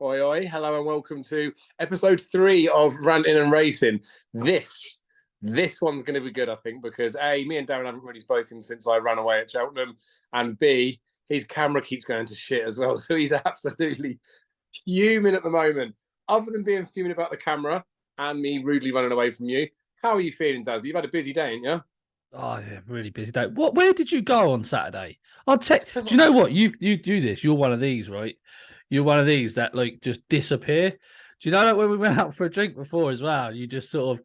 Oi, oi. Hello and welcome to episode 3 of Ranting and Racing. This one's going to be good, I think, because A, me and Darren haven't really spoken since I ran away at Cheltenham, and B, his camera keeps going to shit as well, so he's absolutely fuming at the moment. Other than being fuming about the camera and me rudely running away from you, how are you feeling, Daz? You've had a busy day, ain't you? Oh yeah, really busy day. Where did you go on Saturday? Do you know what? You do this. You're one of these, right? You're one of these that like just disappear. Do you know that when we went out for a drink before as well? You get so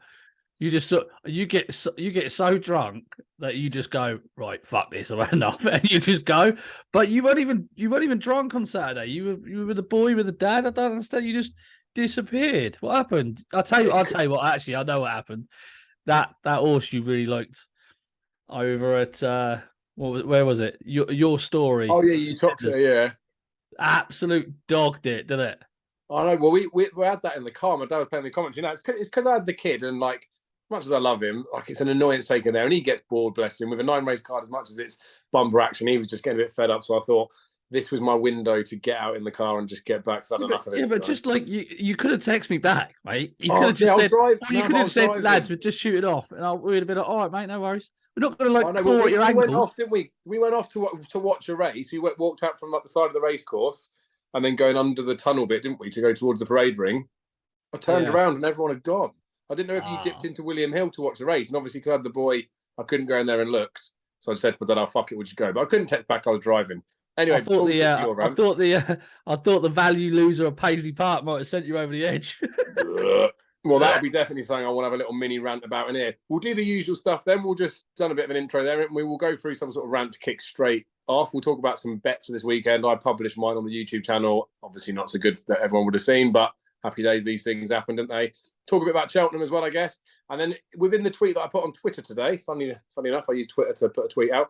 drunk that you just go, right, fuck this, I've had enough, and you just go. But you weren't even drunk on Saturday. You were with the boy with the dad. I don't understand. You just disappeared. What happened? I'll tell you what. Actually, I know what happened. That horse you really liked over at where was it? Your story. Oh, yeah, you talked to yeah. Absolute dogged it, didn't it? I know. Well, we had that in the car. My dad was playing the comments. You know, it's because I had the kid, and like, as much as I love him, like it's an annoyance taking there, and he gets bored, bless him, with a 9 race card. As much as it's bumper action, he was just getting a bit fed up. So I thought this was my window to get out in the car and just get back. So I had enough of it. Yeah, but just like you could have texted me back, mate. You could Oh, have yeah, just said, drive. or you No, could but I have was said, driving. lads, we'd just shoot it off, and we'd have been like, all right, mate, no worries. We're not going to Oh, like no, claw well, at your we went ankles. off, didn't we? We went off to watch a race. We walked out from like the side of the race course, and then going under the tunnel bit, didn't we, to go towards the parade ring? I turned Yeah. around and everyone had gone. I didn't know if you dipped Ah. into William Hill to watch the race, and obviously because I had the boy, I couldn't go in there and looked. So I said, "But then, oh fuck it, would you go?" But I couldn't text back. I was driving. I Anyway, thought bullshit to the your I rant. thought the I thought the value loser of Paisley Park might have sent you over the edge. Well, that'll be definitely something I want to have a little mini rant about in here. We'll do the usual stuff then. We'll just done a bit of an intro there, and we will go through some sort of rant to kick straight off. We'll talk about some bets for this weekend. I published mine on the YouTube channel. Obviously, not so good that everyone would have seen, but happy days. These things happen, didn't they? Talk a bit about Cheltenham as well, I guess. And then within the tweet that I put on Twitter today, funny enough, I used Twitter to put a tweet out.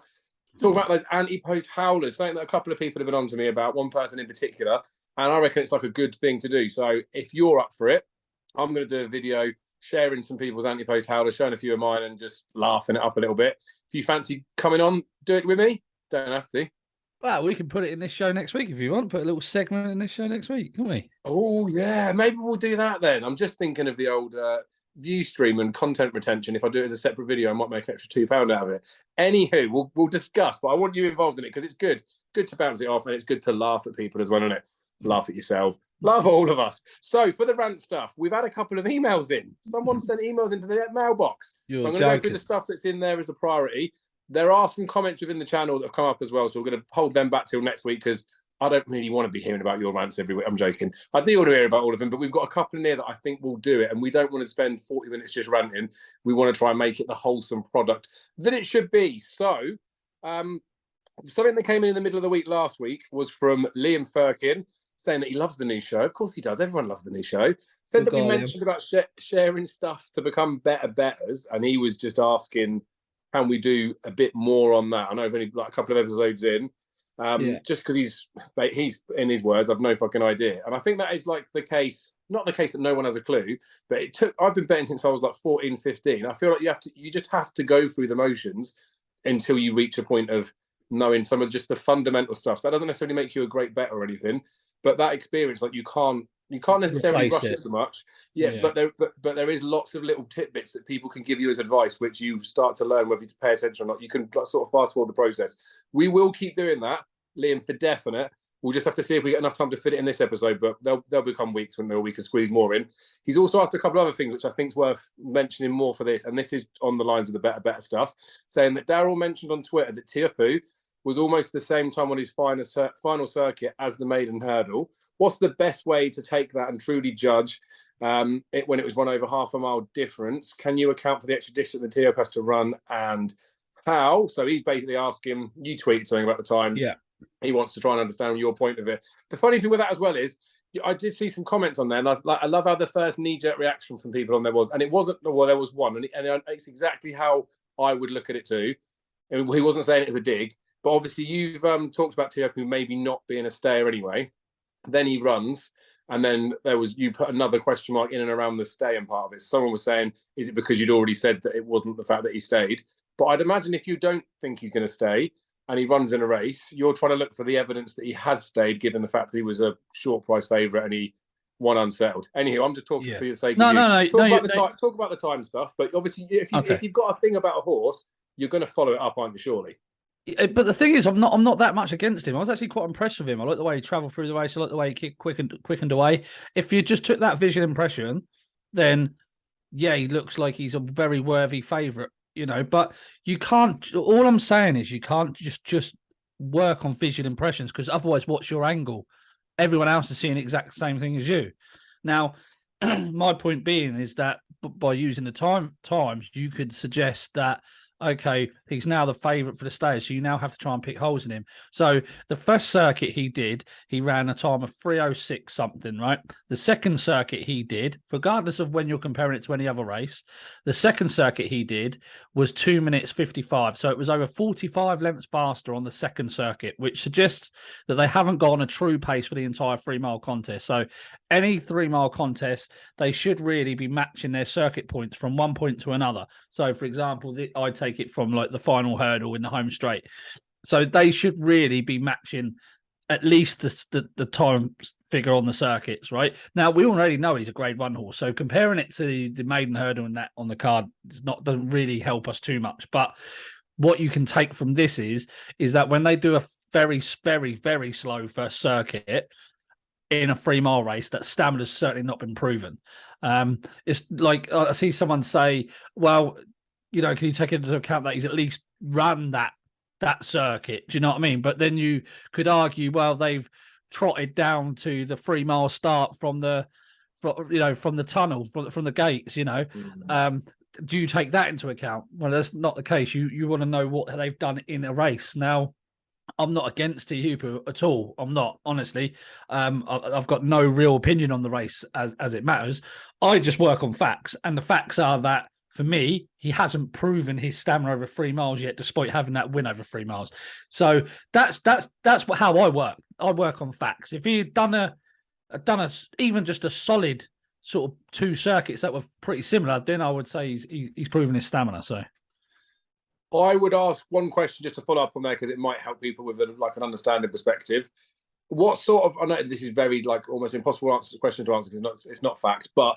Talk about those anti-post howlers, something that a couple of people have been on to me about, one person in particular, and I reckon it's like a good thing to do. So if you're up for it, I'm going to do a video sharing some people's anti-post howlers, showing a few of mine and just laughing it up a little bit. If you fancy coming on, do it with me. Don't have to. Well, we can put it in this show next week if you want. Put a little segment in this show next week, can't we? Oh, yeah. Maybe we'll do that then. I'm just thinking of the old view stream and content retention. If I do it as a separate video, I might make an extra £2 out of it. Anywho, we'll discuss, but I want you involved in it because it's good. Good to bounce it off, and it's good to laugh at people as well, isn't it? Laugh at yourself. Love all of us. So for the rant stuff, we've had a couple of emails in. Someone sent emails into the mailbox. You're so I'm going to go through the stuff that's in there as a priority. There are some comments within the channel that have come up as well, so we're going to hold them back till next week because I don't really want to be hearing about your rants every week. I'm joking. I do want to hear about all of them, but we've got a couple in there that I think will do it, and we don't want to spend 40 minutes just ranting. We want to try and make it the wholesome product that it should be. So, something that came in the middle of the week last week was from Liam Firkin, saying that he loves the new show. Of course he does. Everyone loves the new show. Said that we mentioned about sharing stuff to become better betters, and he was just asking, can we do a bit more on that? I know I've only like a couple of episodes in, just because he's in his words, I've no fucking idea. And I think that is like the case, not the case that no one has a clue, but I've been betting since I was like 14, 15. I feel like you just have to go through the motions until you reach a point of knowing some of just the fundamental stuff. So that doesn't necessarily make you a great bet or anything, but that experience, like you can't necessarily rush it so much. Yeah. But there is lots of little tidbits that people can give you as advice, which you start to learn whether you pay attention or not. You can sort of fast forward the process. We will keep doing that, Liam, for definite. We'll just have to see if we get enough time to fit it in this episode, but they'll become weeks when we can squeeze more in. He's also asked a couple of other things, which I think is worth mentioning more for this, and this is on the lines of the better stuff, saying that Daryl mentioned on Twitter that Teahupoo was almost the same time on his final circuit as the maiden hurdle. What's the best way to take that and truly judge it when it was run over half a mile difference? Can you account for the extra distance the Teahupoo has to run and how? So he's basically asking, you tweeted something about the times. Yeah. He wants to try and understand your point of it. The funny thing with that as well is, I did see some comments on there, and I love how the first knee-jerk reaction from people on there was, and it wasn't, well, there was one, and it's exactly how I would look at it too. And he wasn't saying it as a dig, but obviously you've talked about Teahupoo maybe not being a stayer anyway. Then he runs, and then you put another question mark in and around the staying part of it. Someone was saying, is it because you'd already said that it wasn't the fact that he stayed? But I'd imagine if you don't think he's going to stay, and he runs in a race, you're trying to look for the evidence that he has stayed, given the fact that he was a short price favourite and he won unsettled. Anywho, I'm just talking for the sake of you. Talk about the time stuff, but obviously, if you've got a thing about a horse, you're going to follow it up, aren't you? Surely. But the thing is, I'm not that much against him. I was actually quite impressed with him. I like the way he travelled through the race. I like the way he quickened away. If you just took that visual impression, then yeah, he looks like he's a very worthy favourite, you know. But you can't. All I'm saying is you can't just work on visual impressions, because otherwise, what's your angle? Everyone else is seeing the exact same thing as you. Now, my point being is that by using the times, you could suggest that, okay, he's now the favourite for the stage, so you now have to try and pick holes in him. So the first circuit he did, he ran a time of 3:06 something, right? The second circuit he did, regardless of when you're comparing it to any other race, the second circuit he did was 2 minutes 55. So it was over 45 lengths faster on the second circuit, which suggests that they haven't gone a true pace for the entire 3 mile contest. So any 3 mile contest, they should really be matching their circuit points from one point to another. So, for example, I take it from like the final hurdle in the home straight. So they should really be matching at least the time figure on the circuits, right? Now, we already know he's a grade 1 horse, so comparing it to the maiden hurdle and that on the card doesn't really help us too much. But what you can take from this is that when they do a very, very, very slow first circuit in a 3 mile race, that stamina's certainly not been proven. It's like I see someone say, well, you know, can you take into account that he's at least run that circuit? Do you know what I mean? But then you could argue, well, they've trotted down to the 3 mile start from the tunnel, from the gates, you know. Do you take that into account? Well, that's not the case. You want to know what they've done in a race. Now, I'm not against Tehupu at all. I'm not, honestly. I've got no real opinion on the race as it matters. I just work on facts, and the facts are that, for me, he hasn't proven his stamina over 3 miles yet, despite having that win over 3 miles. So that's how I work. I work on facts. If he had done even just a solid sort of 2 circuits that were pretty similar, then I would say he's proven his stamina. So I would ask one question just to follow up on there, because it might help people with an understanding perspective. What sort of, I know this is very like almost impossible question to answer because it's not fact, but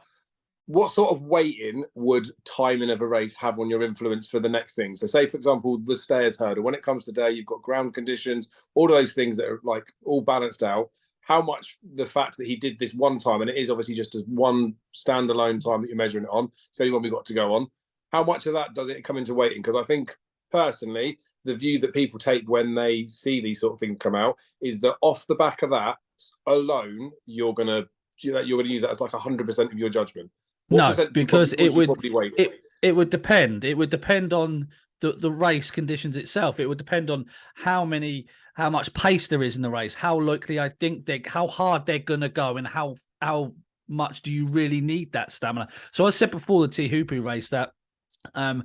what sort of weighting would timing of a race have on your influence for the next thing? So say, for example, the stairs hurdle, when it comes to day, you've got ground conditions, all of those things that are like all balanced out. How much the fact that he did this one time, and it is obviously just as one standalone time that you're measuring it on, it's the only one we got to go on. How much of that does it come into weighting? Because I think personally, the view that people take when they see these sort of things come out is that off the back of that alone, you're going to use that as like 100% of your judgment. No, because it would depend. It would depend on the race conditions itself. It would depend on how much pace there is in the race, how likely I think how hard they're going to go, and how much do you really need that stamina. So I said before the Tehupu race that I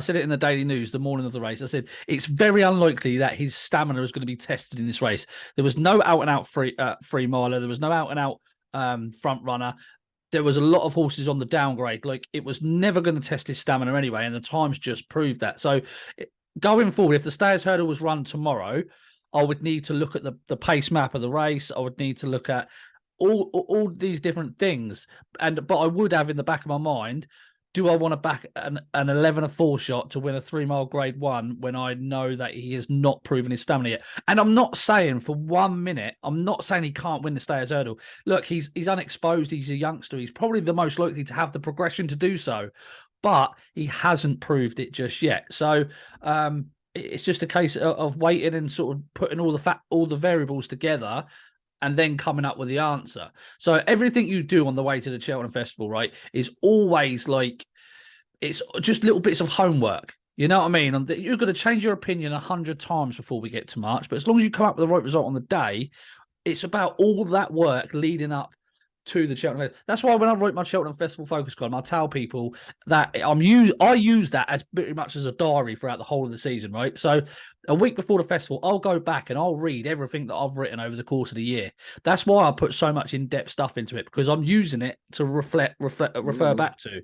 said it in the Daily News the morning of the race. I said it's very unlikely that his stamina is going to be tested in this race. There was no out and out free miler. There was no out and out front runner. There was a lot of horses on the downgrade. Like, it was never going to test his stamina anyway, and the times just proved that. So going forward, if the Stayers Hurdle was run tomorrow, I would need to look at the pace map of the race. I would need to look at all these different things. But I would have in the back of my mind, do I want to back an 11-4 shot to win a 3 mile grade 1 when I know that he has not proven his stamina yet? And I'm not saying for 1 minute, I'm not saying he can't win the Stayers Hurdle. Look, he's unexposed. He's a youngster. He's probably the most likely to have the progression to do so, but he hasn't proved it just yet. So it's just a case of waiting and sort of putting all the variables together, and then coming up with the answer. So everything you do on the way to the Cheltenham Festival, right, is always like, it's just little bits of homework. You know what I mean? And you're going to change your opinion 100 times before we get to March. But as long as you come up with the right result on the day, it's about all that work leading up to the Cheltenham Festival. That's why when I write my Cheltenham Festival focus column, I tell people that I use that as pretty much as a diary throughout the whole of the season, right? So a week before the festival, I'll go back and I'll read everything that I've written over the course of the year. That's why I put so much in-depth stuff into it, because I'm using it to refer back to.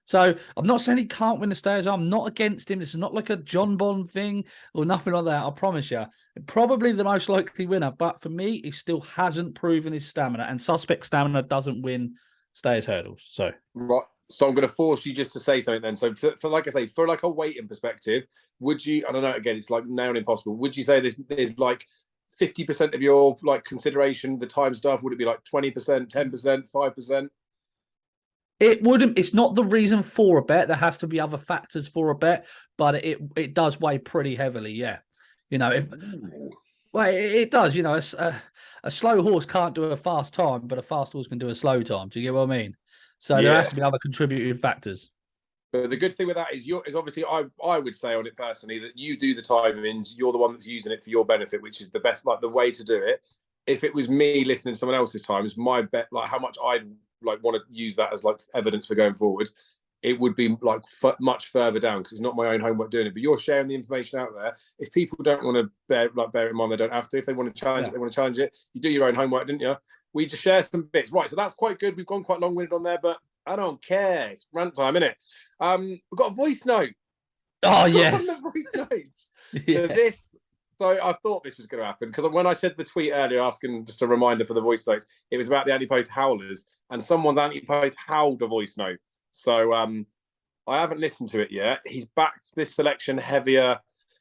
So I'm not saying he can't win the Stayers. I'm not against him. This is not like a John Bond thing or nothing like that. I promise you. Probably the most likely winner, but for me, he still hasn't proven his stamina, and suspect stamina doesn't win Stayers hurdles. So Right. So I'm going to force you just to say something then. So for like I say, for like a weighting perspective, would you? I don't know. Again, it's like now and impossible. Would you say there's like 50% of your like consideration the time stuff? Would it be like 20%, 10%, 5%? it wouldn't. It's not the reason for a bet. There has to be other factors for a bet, but it does weigh pretty heavily. Yeah, you know if. Well, it does. You know, a slow horse can't do a fast time, but a fast horse can do a slow time. Do you get what I mean? So there has Yeah. to be other contributing factors. But the good thing with that is is obviously I would say on it personally that you do the timings, you're the one that's using it for your benefit, which is the best, like the way to do it. If it was me listening to someone else's times, my bet, like how much I'd like want to use that as like evidence for going forward, it would be like much further down because it's not my own homework doing it. But you're sharing the information out there. If people don't want to bear it in mind, they don't have to. If they want to challenge it, they want to challenge it. You do your own homework, didn't you? We just share some bits, right? So that's quite good. We've gone quite long-winded on there, but I don't care. It's rant time, innit? We've got a voice note. Oh yes, the voice notes. yes. So I thought this was going to happen because when I said the tweet earlier, asking just a reminder for the voice notes, it was about the Antepost howlers, and someone's Antepost howled a voice note. So I haven't listened to it yet. He's backed this selection heavier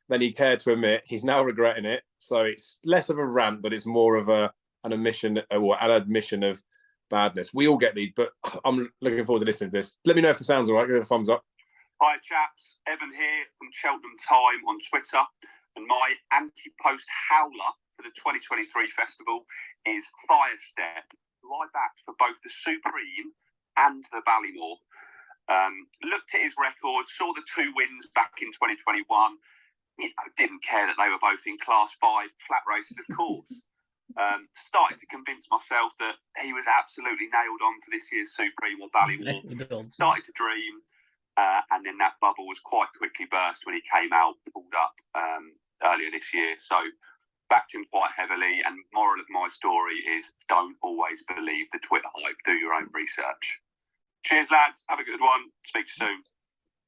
than he cared to admit. He's now regretting it. So it's less of a rant, but it's more of an admission or an admission of badness. We all get these, but I'm looking forward to listening to this. Let me know if the sound's all right. Give it a thumbs up. Hi chaps, Evan here from Cheltenham Time on Twitter, and my Antepost howler for the 2023 festival is Fire Step, who I backed for both the Supreme and the Ballymore. Looked at his record, saw the 2 wins back in 2021. Didn't care that they were both in Class 5 flat races, of course. Started to convince myself that he was absolutely nailed on for this year's Supreme or Ballymore. Started to dream. And then that bubble was quite quickly burst when he came out, pulled up earlier this year. So backed him quite heavily. And moral of my story is don't always believe the Twitter hype. Do your own research. Cheers, lads. Have a good one. Speak to you soon.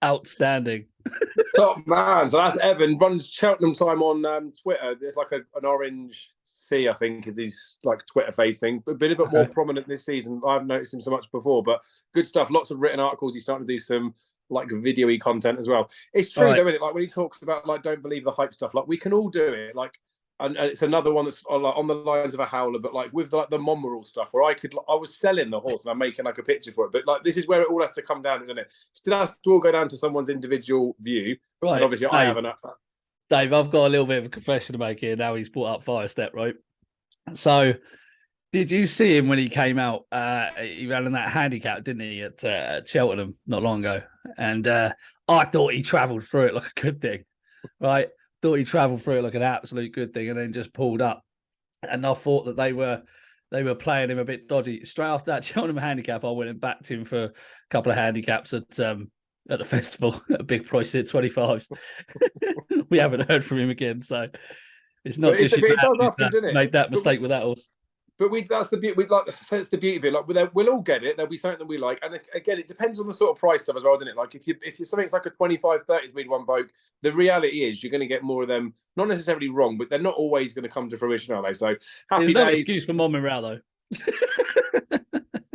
Outstanding. Top man. So that's Evan. Runs Cheltenham Time on Twitter. There's like an orange C, I think, is his like Twitter face thing. But been a bit more prominent this season. I haven't noticed him so much before, but good stuff. Lots of written articles. He's starting to do some like video-y content as well. It's true, though, isn't it? Like when he talks about like don't believe the hype stuff, like we can all do it. Like, and it's another one that's like on the lines of a howler, but like with like the Monmerall stuff, where I was selling the horse and I'm making like a picture for it. But like this is where it all has to come down, isn't it? Still has to all go down to someone's individual view. Right. And obviously, I haven't. Dave, I've got a little bit of a confession to make here. Now he's brought up Fire Step, right? So, did you see him when he came out? He ran in that handicap, didn't he, at Cheltenham not long ago? And I thought he travelled through it like a good thing, right? Thought he travelled through it like an absolute good thing, and then just pulled up. And I thought that they were playing him a bit dodgy. Straight after that Cheltenham handicap, I went and backed him for a couple of handicaps at the festival at a big price at 25s. We haven't heard from him again, so it's not just it does happen, doesn't it? Made that mistake with that horse. But that's the beauty. It's the beauty of it. Like we'll all get it. There'll be something that we like, and again, it depends on the sort of price stuff as well, doesn't it? Like if you're something's like a 25, 30 to win one bloke, the reality is you're going to get more of them. Not necessarily wrong, but they're not always going to come to fruition, are they? So happy There's no days. excuse for Mom and Row though.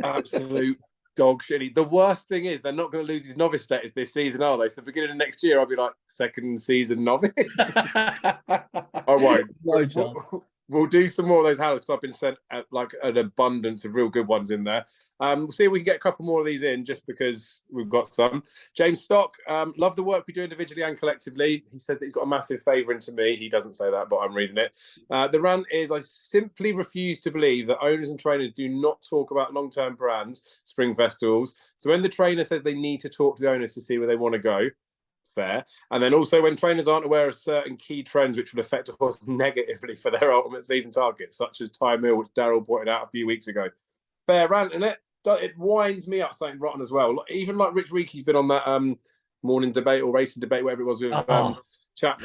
Absolute dog shitty. The worst thing is they're not going to lose his novice status this season, are they? So the beginning of next year, I'll be like second season novice. I won't. No We'll do some more of those howlers because I've been sent like an abundance of real good ones in there. We'll see if we can get a couple more of these in just because we've got some. James Stock, love the work we do individually and collectively. He says that he's got a massive favour into me. He doesn't say that, but I'm reading it. The rant is, I simply refuse to believe that owners and trainers do not talk about long-term brands, spring festivals. So when the trainer says they need to talk to the owners to see where they want to go, fair. And then also when trainers aren't aware of certain key trends which would affect a horse negatively for their ultimate season targets, such as time mill, which Daryl pointed out a few weeks ago. Fair rant, isn't it? It winds me up something rotten as well. Even like Rich Reeky's been on that morning debate or racing debate, whatever it was with Chapman.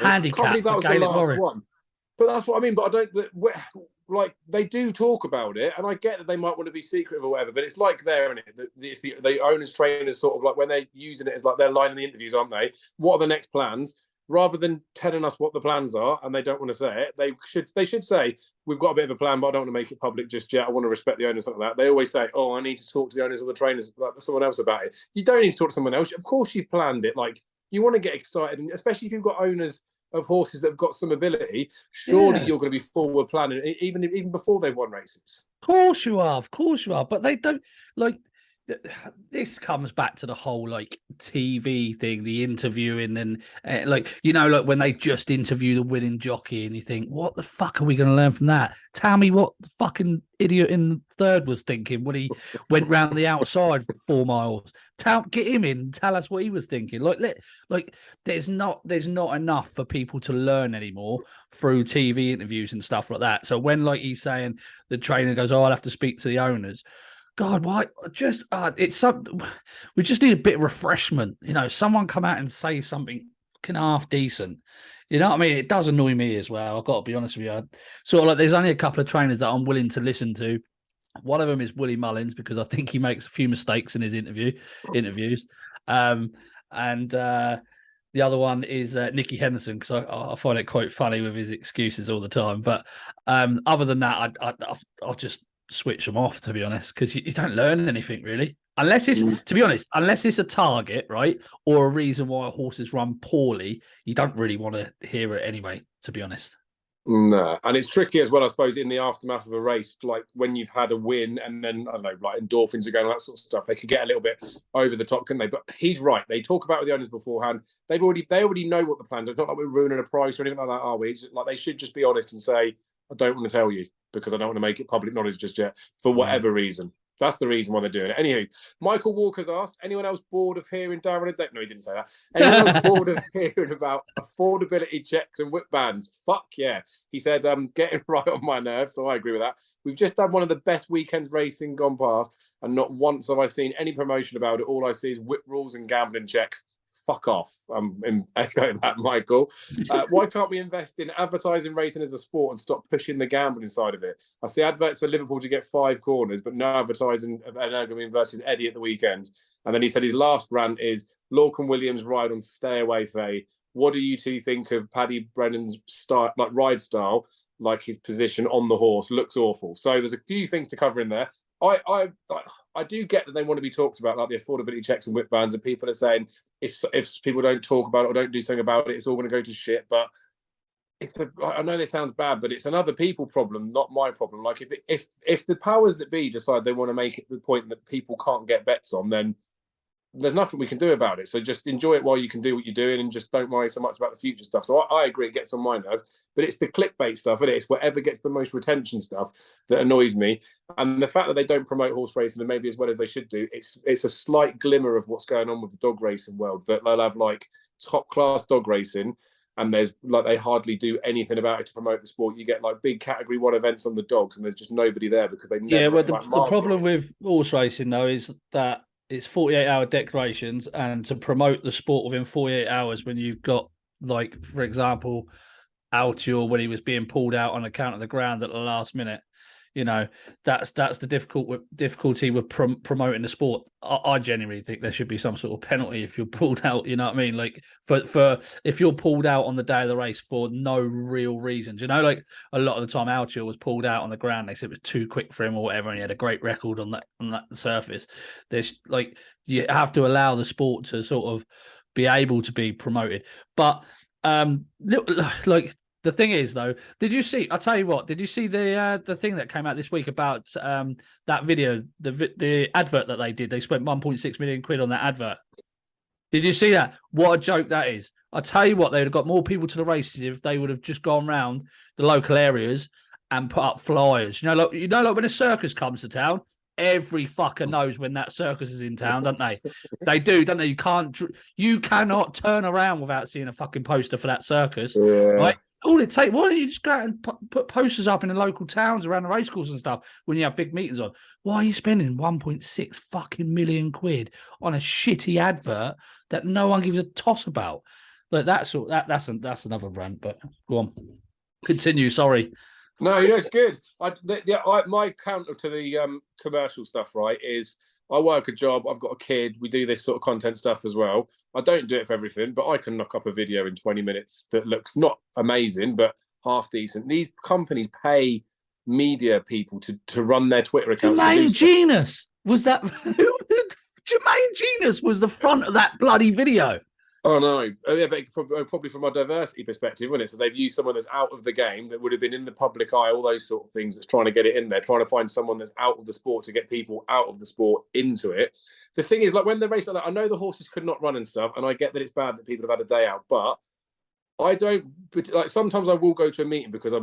Handicap. I can't believe that was the last one. But that's what I mean. But I don't. like they do talk about it, and I get that they might want to be secretive or whatever, but it's like they're in it. It's the owners, trainers, sort of like when they're using it as like their line in the interviews, aren't they? What are the next plans? Rather than telling us what the plans are, and they don't want to say it, they should say, we've got a bit of a plan, but I don't want to make it public just yet. I want to respect the owners, something like that. They always say, oh, I need to talk to the owners or the trainers, like someone else about it. You don't need to talk to someone else. Of course you've planned it. Like, you want to get excited, and especially if you've got owners of horses that have got some ability, surely you're going to be forward planning, even before they've won races. Of course you are. But they don't like. This comes back to the whole like TV thing, the interviewing, and like, you know, like when they just interview the winning jockey, and you think, what the fuck are we going to learn from that? Tell me what the fucking idiot in the third was thinking when he went round the outside for 4 miles. Get him in, tell us what he was thinking. Like there's not enough for people to learn anymore through TV interviews and stuff like that. So when, like, he's saying, the trainer goes, oh, I'll have to speak to the owners. God, why? Just it's something. We just need a bit of refreshment. You know, someone come out and say something fucking half decent. You know what I mean? It does annoy me as well. I've got to be honest with you. Sort of like, there's only a couple of trainers that I'm willing to listen to. One of them is Willie Mullins, because I think he makes a few mistakes in his interviews. And the other one is Nicky Henderson, because I find it quite funny with his excuses all the time. But other than that, I'll just switch them off, to be honest, because you don't learn anything really, unless it's to be honest, unless it's a target, right, or a reason why a horse is run poorly. You don't really want to hear it anyway, to be honest. No, and it's tricky as well, I suppose, in the aftermath of a race, like when you've had a win and then, I don't know, like endorphins are going, that sort of stuff. They could get a little bit over the top, couldn't they? But he's right. They talk about it with the owners beforehand. They already know what the plans are. It's not like we're ruining a price or anything like that, are we? It's like they should just be honest and say, I don't want to tell you because I don't want to make it public knowledge just yet, for whatever reason. That's the reason why they're doing it. Anywho, Michael Walker's asked, anyone else bored of hearing Daryl? No, he didn't say that. Anyone else bored of hearing about affordability checks and whip bans? Fuck yeah. He said, getting right on my nerves, so I agree with that. We've just had one of the best weekends racing gone past, and not once have I seen any promotion about it. All I see is whip rules and gambling checks. Fuck off. I'm echoing that, Michael. Why can't we invest in advertising racing as a sport and stop pushing the gambling side of it? I see adverts for Liverpool to get 5 corners, but no advertising of Energumene versus Eddie at the weekend. And then he said his last rant is Lorcan and Williams ride on Stay Away Faye. What do you two think of Paddy Brennan's style, like ride style, like his position on the horse? Looks awful. So there's a few things to cover in there. I do get that they want to be talked about, like the affordability checks and whip bans, and people are saying if people don't talk about it or don't do something about it, it's all going to go to shit. But I know this sounds bad, but it's an other people problem, not my problem. Like if the powers that be decide they want to make it the point that people can't get bets on, then there's nothing we can do about it. So just enjoy it while you can do what you're doing, and just don't worry so much about the future stuff. So I agree, it gets on my nerves, but it's the clickbait stuff, and it's whatever gets the most retention stuff that annoys me. And the fact that they don't promote horse racing, and maybe as well as they should do, it's a slight glimmer of what's going on with the dog racing world, that they'll have like top class dog racing, and there's like they hardly do anything about it to promote the sport. You get like big category 1 events on the dogs, and there's just nobody there because they never. Yeah, well, the problem with horse racing though is that it's 48-hour declarations, and to promote the sport within 48 hours, when you've got, like, for example, Altior, when he was being pulled out on account of the ground at the last minute, you know, that's the difficulty with promoting the sport. I genuinely think there should be some sort of penalty if you're pulled out. You know what I mean? Like for if you're pulled out on the day of the race for no real reasons. You know, like a lot of the time Altior was pulled out on the ground. They said it was too quick for him or whatever, and he had a great record on that surface. There's like, you have to allow the sport to sort of be able to be promoted. But like. The thing is, though, did you see? I'll tell you what. Did you see the thing that came out this week about that video, the advert that they did? They spent 1.6 million quid on that advert. Did you see that? What a joke that is! I tell you what, they would have got more people to the races if they would have just gone round the local areas and put up flyers. You know, like when a circus comes to town. Every fucker knows when that circus is in town, don't they? They do, don't they? You cannot turn around without seeing a fucking poster for that circus, right? All it takes, why don't you just go out and put posters up in the local towns around the racecourse and stuff when you have big meetings on? Why are you spending 1.6 fucking million quid on a shitty advert that no one gives a toss about? Like that's another rant, but go on. Continue, sorry. No, it's good. My counter to the commercial stuff, right, is I work a job. I've got a kid. We do this sort of content stuff as well. I don't do it for everything, but I can knock up a video in 20 minutes that looks not amazing, but half decent. These companies pay media people to run their Twitter accounts. Jermaine Genius was that. Jermaine Genius was the front of that bloody video. Oh no! Yeah, but probably from a diversity perspective, wouldn't it? So they've used someone that's out of the game, that would have been in the public eye, all those sort of things. That's trying to get it in there, trying to find someone that's out of the sport to get people out of the sport into it. The thing is, like when the race like that, I know the horses could not run and stuff, and I get that it's bad that people have had a day out, but I don't like. Sometimes I will go to a meeting because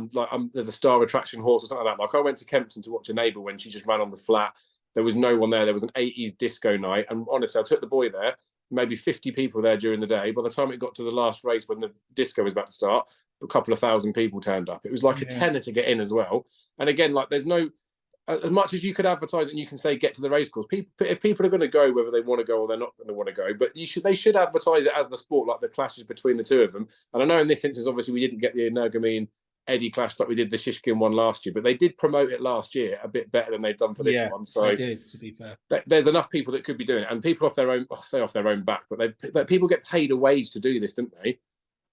there's a star attraction horse or something like that. Like I went to Kempton to watch a neighbour when she just ran on the flat. There was no one there. There was an 80s disco night, and honestly, I took the boy there. Maybe 50 people there during the day. By the time it got to the last race, when the disco was about to start, a couple of thousand people turned up. It was like a tenner to get in as well. And again, like there's no, as much as you could advertise it and you can say get to the race course. If people are going to go, whether they want to go or they're not going to want to go, but they should advertise it as the sport, like the clashes between the two of them. And I know in this instance, obviously, we didn't get the Energumene Eddie clash like we did the Shishkin one last year, but they did promote it last year a bit better than they've done for this one. So they did, to be fair, there's enough people that could be doing it, and people off their own, off their own back, but people get paid a wage to do this, don't they?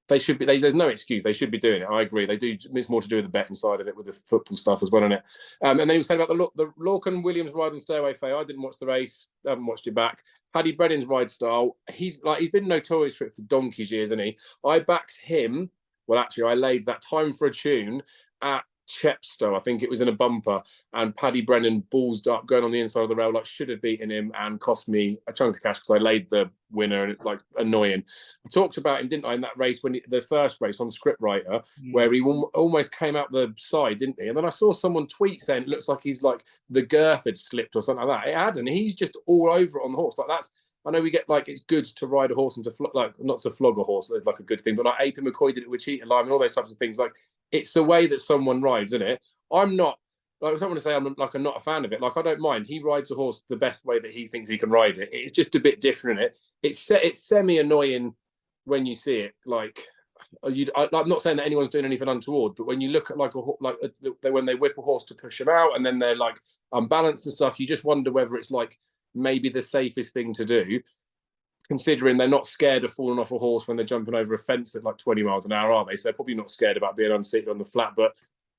They should be. There's no excuse. They should be doing it. I agree. They do. It's more to do with the betting side of it, with the football stuff as well, isn't it? And then he was saying about the Lorcan Williams ride on Stairway Fair. I didn't watch the race. I haven't watched it back. Paddy Brennan's ride style. He's been notorious for it for donkey's years, isn't he? I backed him. Well, actually, I laid that time for a tune at Chepstow. I think it was in a bumper, and Paddy Brennan ballsed up going on the inside of the rail, like should have beaten him and cost me a chunk of cash because I laid the winner, and it's like annoying. I talked about him, didn't I, in that race the first race on Scriptwriter, where he almost came out the side, didn't he? And then I saw someone tweet saying it looks like he's like the girth had slipped or something like that. It hadn't. He's just all over it on the horse. Like that's. I know we get like it's good to ride a horse and to not to flog a horse. It's like a good thing, but like AP McCoy did it with Cheetah Lime and all those types of things. Like it's the way that someone rides, isn't it? I'm not. Like, I don't want to say I'm not a fan of it. Like I don't mind. He rides a horse the best way that he thinks he can ride it. It's just a bit different in it. It's semi annoying when you see it. Like I'm not saying that anyone's doing anything untoward, but when you look at when they whip a horse to push him out and then they're like unbalanced and stuff, you just wonder whether it's like maybe the safest thing to do, considering they're not scared of falling off a horse when they're jumping over a fence at like 20 miles an hour, are they? So they're probably not scared about being unseated on the flat, but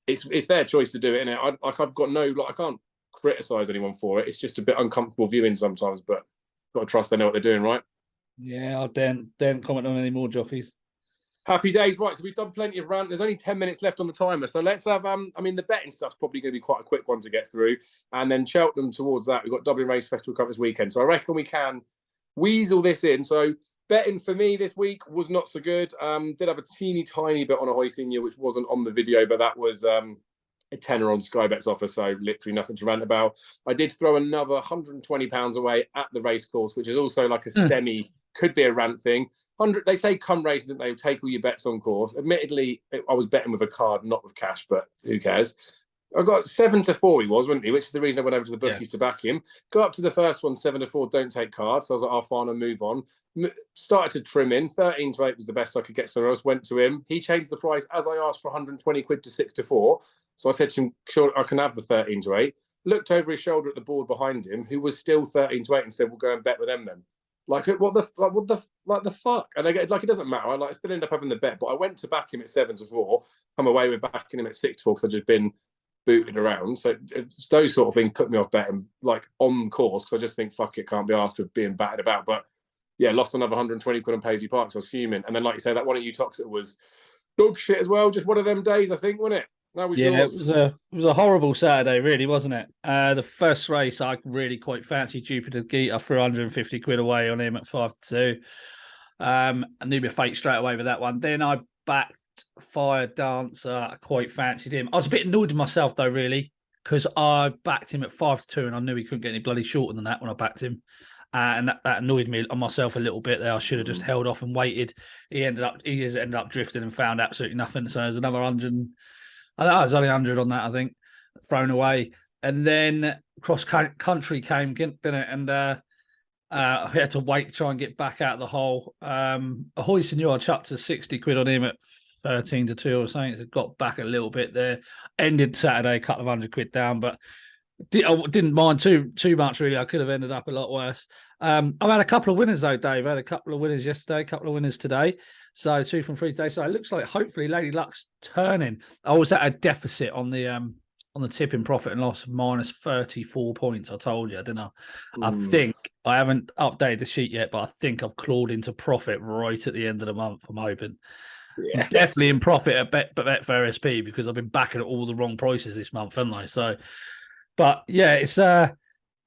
it's their choice to do it, innit? I've got I can't criticize anyone for it. It's just a bit uncomfortable viewing sometimes, but got to trust they know what they're doing, right? Yeah, I don't comment on any more jockeys. Happy days, right? So we've done plenty of rant. There's only 10 minutes left on the timer, so let's have. I mean, the betting stuff's probably going to be quite a quick one to get through, and then Cheltenham towards that. We've got Dublin Race Festival Cup this weekend, so I reckon we can weasel this in. So betting for me this week was not so good. Did have a teeny tiny bit on a Hoisinha, which wasn't on the video, but that was a tenner on Sky Bet's offer, so literally nothing to rant about. I did throw another £120 away at the race course, which is also like a semi. Could be a rant thing. They say come race, didn't they? Take all your bets on course. Admittedly, I was betting with a card, not with cash, but who cares? I got 7-4. He was, wasn't he? Which is the reason I went over to the bookies to back him. Go up to the first one, 7-4. Don't take cards. So I was like, "Oh, fine, I'll move on." Started to trim in. 13-8 was the best I could get somewhere else. Went to him. He changed the price as I asked for 120 quid to 6-4. So I said to him, "Sure, I can have the 13-8." Looked over his shoulder at the board behind him, who was still 13-8, and said, "We'll go and bet with them then." What the fuck? And I get it doesn't matter. I still end up having the bet, but I went to back him at 7-4. Come away with backing him at 6-4 because I've just been booted around. So those sort of things put me off betting like on course. So I just think fuck it, can't be asked with being battered about. But yeah, lost another 120 quid on Paisley Park. So I was fuming. And then like you say, that one at Utoxeter was dog shit as well. Just one of them days, I think, wasn't it? It was a horrible Saturday, really, wasn't it? The first race, I really quite fancied Jupiter Geet. I threw 150 quid away on him at 5-2. I knew my fate straight away with that one. Then I backed Fire Dancer. I quite fancied him. I was a bit annoyed with myself, though, really, because I backed him at 5-2, and I knew he couldn't get any bloody shorter than that when I backed him. And that annoyed me on myself a little bit there. I should have just held off and waited. He just ended up drifting and found absolutely nothing. So there's another 100. I think it was only 100 on that, I think, thrown away. And then cross country came, didn't it? And I had to wait to try and get back out of the hole. Ahoy Senor, I chucked to 60 quid on him at 13-2 or something. So it got back a little bit there. Ended Saturday a couple of £100 down, but I didn't mind too much really. I could have ended up a lot worse. I've had a couple of winners though, Dave. I had a couple of winners yesterday, a couple of winners today. So 2 from 3 today. So it looks like hopefully Lady Luck's turning. I was at a deficit on the tipping profit and loss of minus 34 points. I told you, I don't know. I think I haven't updated the sheet yet, but I think I've clawed into profit right at the end of the month. I'm hoping. Yes. Definitely in profit at Betfair SP because I've been backing at all the wrong prices this month, haven't I? So, but yeah, it's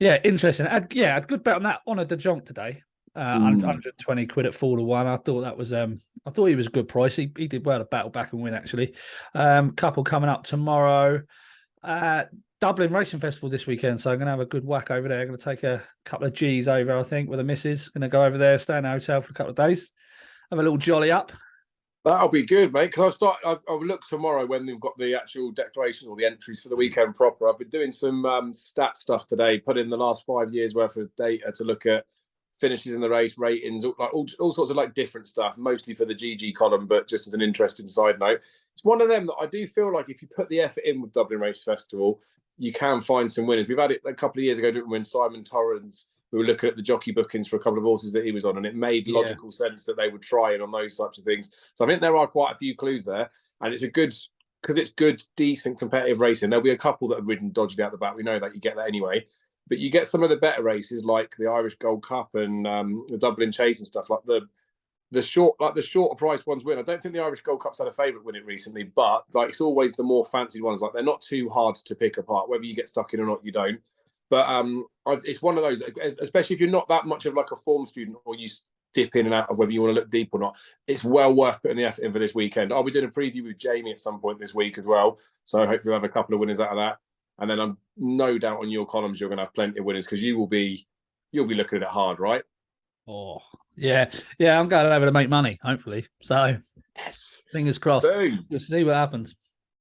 interesting. I had good bet on that on a De Jong today. 120 quid at 4-1. I thought that was I thought he was a good price. He did well to battle back and win actually. Couple coming up tomorrow. Dublin Racing Festival this weekend, so I'm going to have a good whack over there. I'm going to take a couple of G's over, I think, with the missus. Going to go over there, stay in a hotel for a couple of days, have a little jolly up. That'll be good, mate, because I'll look tomorrow when they've got the actual declaration or the entries for the weekend proper. I've been doing some stat stuff today, put in the last 5 years worth of data to look at finishes in the race, ratings, all sorts of like different stuff, mostly for the GG column, but just as an interesting side note. It's one of them that I do feel like if you put the effort in with Dublin Race Festival, you can find some winners. We've had it a couple of years ago when Simon Torrens, we were looking at the jockey bookings for a couple of horses that he was on, and it made logical sense that they would try in on those types of things. So I think there are quite a few clues there, and it's a good, because it's good, decent competitive racing. There'll be a couple that have ridden dodgily out the back. We know that you get that anyway. But you get some of the better races like the Irish Gold Cup and the Dublin Chase and stuff, like the shorter price ones win. I don't think the Irish Gold Cup's had a favourite win it recently, but like it's always the more fancied ones. Like they're not too hard to pick apart. Whether you get stuck in or not, you don't. But it's one of those, especially if you're not that much of like a form student or you dip in and out of whether you want to look deep or not. It's well worth putting the effort in for this weekend. I'll be doing a preview with Jamie at some point this week as well. So hopefully we'll have a couple of winners out of that. And then I'm no doubt on your columns you're going to have plenty of winners because you'll be looking at it hard, right? Oh yeah, I'm going over to make money, hopefully. So yes, fingers crossed. Boom. We'll see what happens.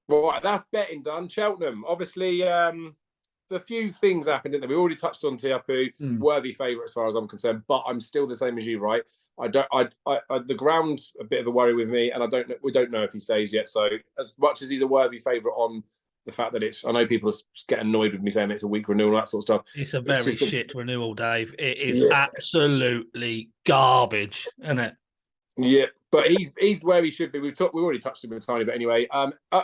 Right, that's betting done. Cheltenham, obviously, a few things happened, didn't they? We already touched on Tiapu, worthy favourite as far as I'm concerned, but I'm still the same as you, right? The ground's a bit of a worry with me, and we don't know if he stays yet. So as much as he's a worthy favourite on the fact that I know people are getting annoyed with me saying it's a weak renewal, that sort of stuff. It's a very shit renewal, Dave. It is absolutely garbage, isn't it? Yeah, but he's where he should be. We've already touched him a tiny bit anyway.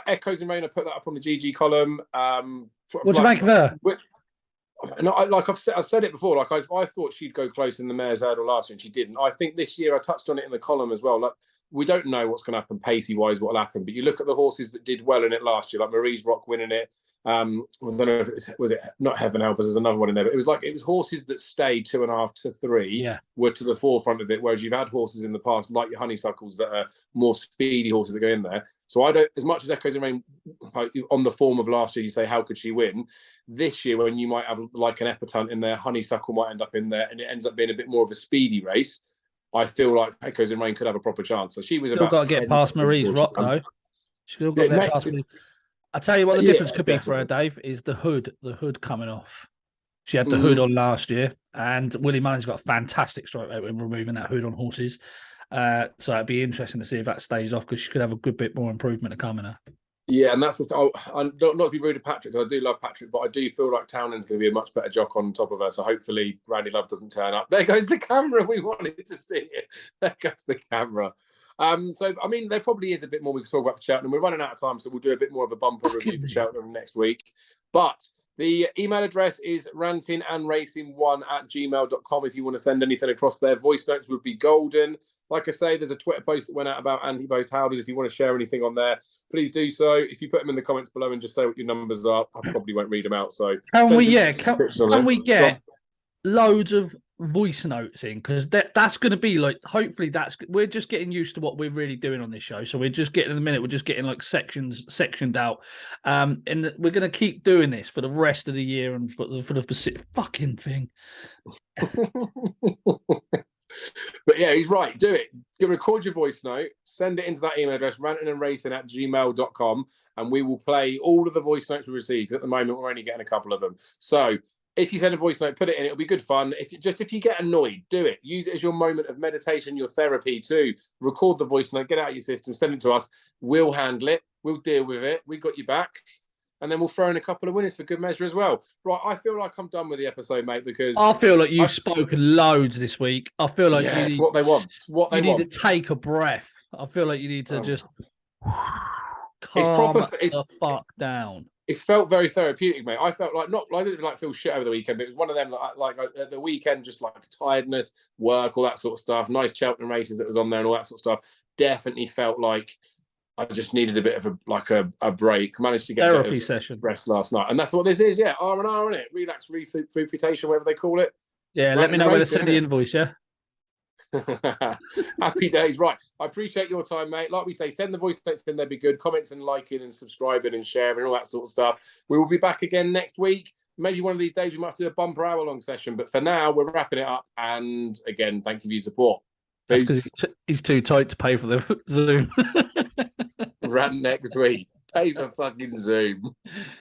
Echoes and Rain, I put that up on the GG column. What do you make of her? I've said it before. Like I thought she'd go close in the Mayor's Hurdle last year, and she didn't. I think this year I touched on it in the column as well. Like we don't know what's going to happen pacey wise, what'll happen. But you look at the horses that did well in it last year, like Marie's Rock winning it. I don't know if it was it not Heaven Help Us. There's another one in there, but it was horses that stayed 2.5 to 3 were to the forefront of it. Whereas you've had horses in the past like your Honeysuckles that are more speedy horses that go in there. So I don't, as much as Echoes and Rain on the form of last year, you say how could she win? This year, when you might have like an Epitant in there, Honeysuckle might end up in there, and it ends up being a bit more of a speedy race. I feel like Echoes and Rain could have a proper chance. So she was still about got to get past Marie's Rock though. She's still got to get past Marie. I tell you what, the difference could be for her, Dave, is the hood. The hood coming off. She had the hood on last year, and Willie Mullins got a fantastic strike rate when removing that hood on horses. So it'd be interesting to see if that stays off because she could have a good bit more improvement to come in her. Yeah, and that's the thing. I'm not to be rude to Patrick, I do love Patrick, but I do feel like Townend's going to be a much better jock on top of her. So hopefully Randy Love doesn't turn up. There goes the camera. We wanted to see it. There goes the camera. So, I mean, there probably is a bit more we can talk about for Cheltenham. We're running out of time, so we'll do a bit more of a bumper review for Cheltenham next week. But the email address is rantingandracing1@gmail.com if you want to send anything across there. Voice notes would be golden. Like I say, there's a Twitter post that went out about Antepost howlers. If you want to share anything on there, please do so. If you put them in the comments below and just say what your numbers are, I probably won't read them out. So can we get loads of voice notes in, because that's going to be like, hopefully we're just getting used to what we're really doing on this show. So we're just getting, in a minute, we're just getting like sectioned out, and we're going to keep doing this for the rest of the year and for the specific fucking thing. But yeah, he's right. Do it. You record your voice note, send it into that email address, rantingandracing@gmail.com, and we will play all of the voice notes we receive, because at the moment we're only getting a couple of them. So if you send a voice note, put it in. It'll be good fun. If you get annoyed, do it. Use it as your moment of meditation, your therapy too. Record the voice note, get it out of your system, send it to us. We'll handle it. We'll deal with it. We got you back. And then we'll throw in a couple of winners for good measure as well. Right, I feel like I'm done with the episode, mate, because I feel like you've spoken loads this week. I feel like it's what they want. It's what they need want. to take a breath. I feel like you need to just proper. the fuck down. It's felt very therapeutic, mate. I felt like I didn't like feel shit over the weekend, but it was one of them like at the weekend, just like tiredness, work, all that sort of stuff. Nice Cheltenham races that was on there and all that sort of stuff. Definitely felt like I just needed a bit of a break. Managed to get therapy a bit of session rest last night, and that's what this is. Yeah, R&R, isn't it? Relax, reputation, whatever they call it. Yeah, let me know where to send the invoice. Yeah. Happy days. Right, I appreciate your time, mate. Like we say, send the voice notes in, they'd be good. Comments and liking and subscribing and sharing and all that sort of stuff. We will be back again next week. Maybe one of these days we might have to do a bumper hour long session, but for now we're wrapping it up. And again, thank you for your support. That's because he's too tight to pay for the Zoom. Rant next week. Pay for fucking Zoom.